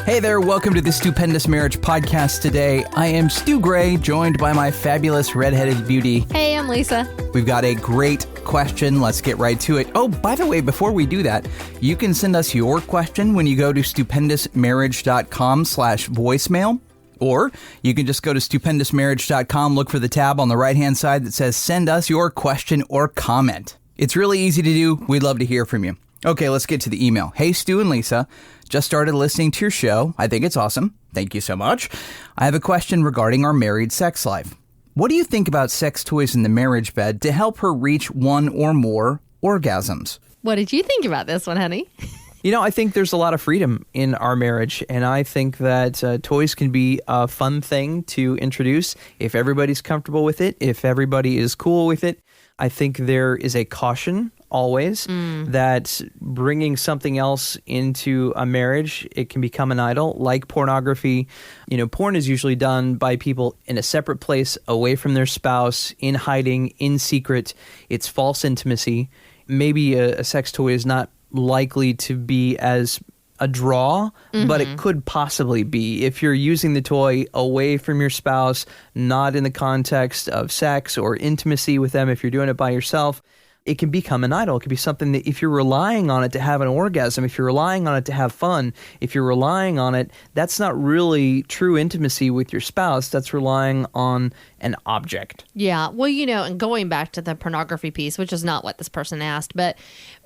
Hey there, welcome to the Stupendous Marriage Podcast today. I am Stu Gray, joined by my fabulous redheaded beauty. Hey, I'm Lisa. We've got a great question. Let's get right to it. Oh, by the way, before we do that, you can send us your question when you go to stupendousmarriage.com/voicemail. Or you can just go to stupendousmarriage.com, look for the tab on the right-hand side that says send us your question or comment. It's really easy to do. We'd love to hear from you. Okay, let's get to the email. Hey, Stu and Lisa. Just started listening to your show. I think it's awesome. Thank you so much. I have a question regarding our married sex life. What do you think about sex toys in the marriage bed to help her reach one or more orgasms? What did you think about this one, honey? You know, I think there's a lot of freedom in our marriage, and I think that toys can be a fun thing to introduce if everybody's comfortable with it, if everybody is cool with it. I think there is a caution always that bringing something else into a marriage, it can become an idol, like pornography. You know, porn is usually done by people in a separate place, away from their spouse, in hiding, in secret. It's false intimacy. Maybe a sex toy is not likely to be as a draw, but it could possibly be if you're using the toy away from your spouse, not in the context of sex or intimacy with them. If you're doing it by yourself, it can become an idol. It can be something that if you're relying on it to have an orgasm, if you're relying on it to have fun, if you're relying on it, that's not really true intimacy with your spouse. That's relying on an object. Yeah. Well, you know, and going back to the pornography piece, which is not what this person asked, but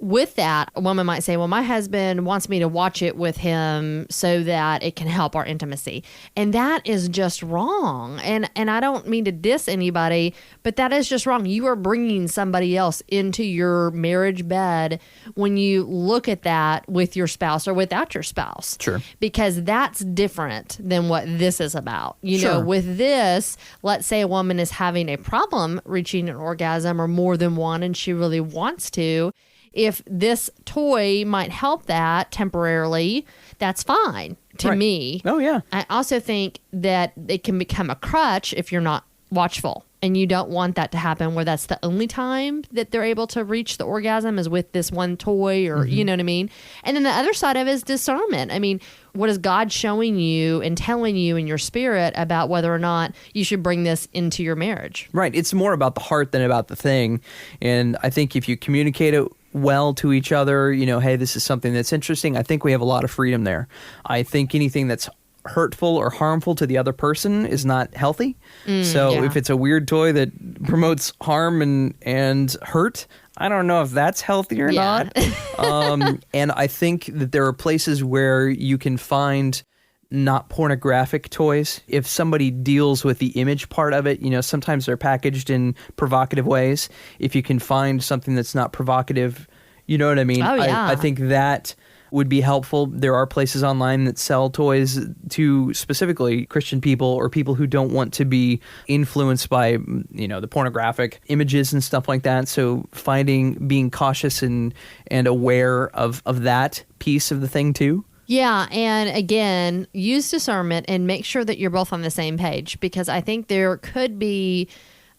with that, a woman might say, well, my husband wants me to watch it with him so that it can help our intimacy. And that is just wrong. And I don't mean to diss anybody, but that is just wrong. You are bringing somebody else into your marriage bed when you look at that with your spouse or without your spouse. Sure. Because that's different than what this is about. You know, with this, let's say a woman is having a problem reaching an orgasm or more than one and she really wants to. If this toy might help that temporarily, that's fine to me. Oh, yeah. I also think that it can become a crutch if you're not watchful. And you don't want that to happen where that's the only time that they're able to reach the orgasm is with this one toy or, you know what I mean? And then the other side of it is discernment. I mean, what is God showing you and telling you in your spirit about whether or not you should bring this into your marriage? Right. It's more about the heart than about the thing. And I think if you communicate it well to each other, you know, hey, this is something that's interesting, I think we have a lot of freedom there. I think anything that's hurtful or harmful to the other person is not healthy. So if it's a weird toy that promotes harm and hurt, I don't know if that's healthy or not. And I think that there are places where you can find not pornographic toys. If somebody deals with the image part of it, you know, sometimes they're packaged in provocative ways. If you can find something that's not provocative, you know what I mean? Oh, yeah. I think that would be helpful. There are places online that sell toys to specifically Christian people or people who don't want to be influenced by, you know, the pornographic images and stuff like that. So being cautious and aware of that piece of the thing too. Yeah, and again, use discernment and make sure that you're both on the same page, because I think there could be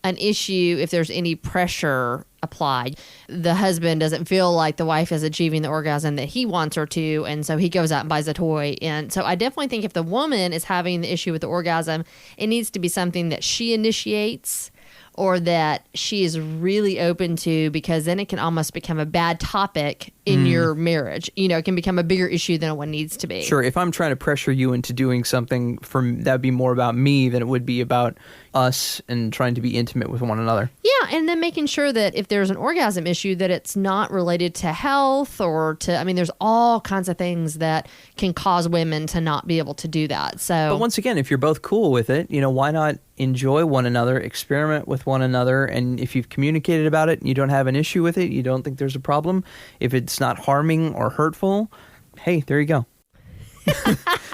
an issue if there's any pressure applied. The husband doesn't feel like the wife is achieving the orgasm that he wants her to, and so he goes out and buys a toy. And so I definitely think if the woman is having the issue with the orgasm, it needs to be something that she initiates or that she is really open to, because then it can almost become a bad topic in your marriage. You know, it can become a bigger issue than what needs to be. Sure. If I'm trying to pressure you into doing something, that would be more about me than it would be about us and trying to be intimate with one another. Yeah, and then making sure that if there's an orgasm issue, that it's not related to health or to, I mean, there's all kinds of things that can cause women to not be able to do that. So, but once again, if you're both cool with it, you know, why not enjoy one another, experiment with one another, and if you've communicated about it and you don't have an issue with it, you don't think there's a problem, if it's not harming or hurtful, hey, there you go.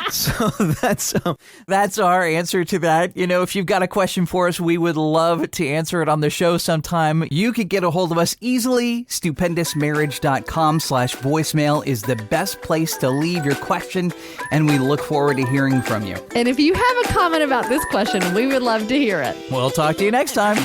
So that's our answer to that. You know, if you've got a question for us, we would love to answer it on the show sometime. You could get a hold of us easily. stupendousmarriage.com/voicemail is the best place to leave your question, and we look forward to hearing from you. And if you have a comment about this question, we would love to hear it. We'll talk to you next time.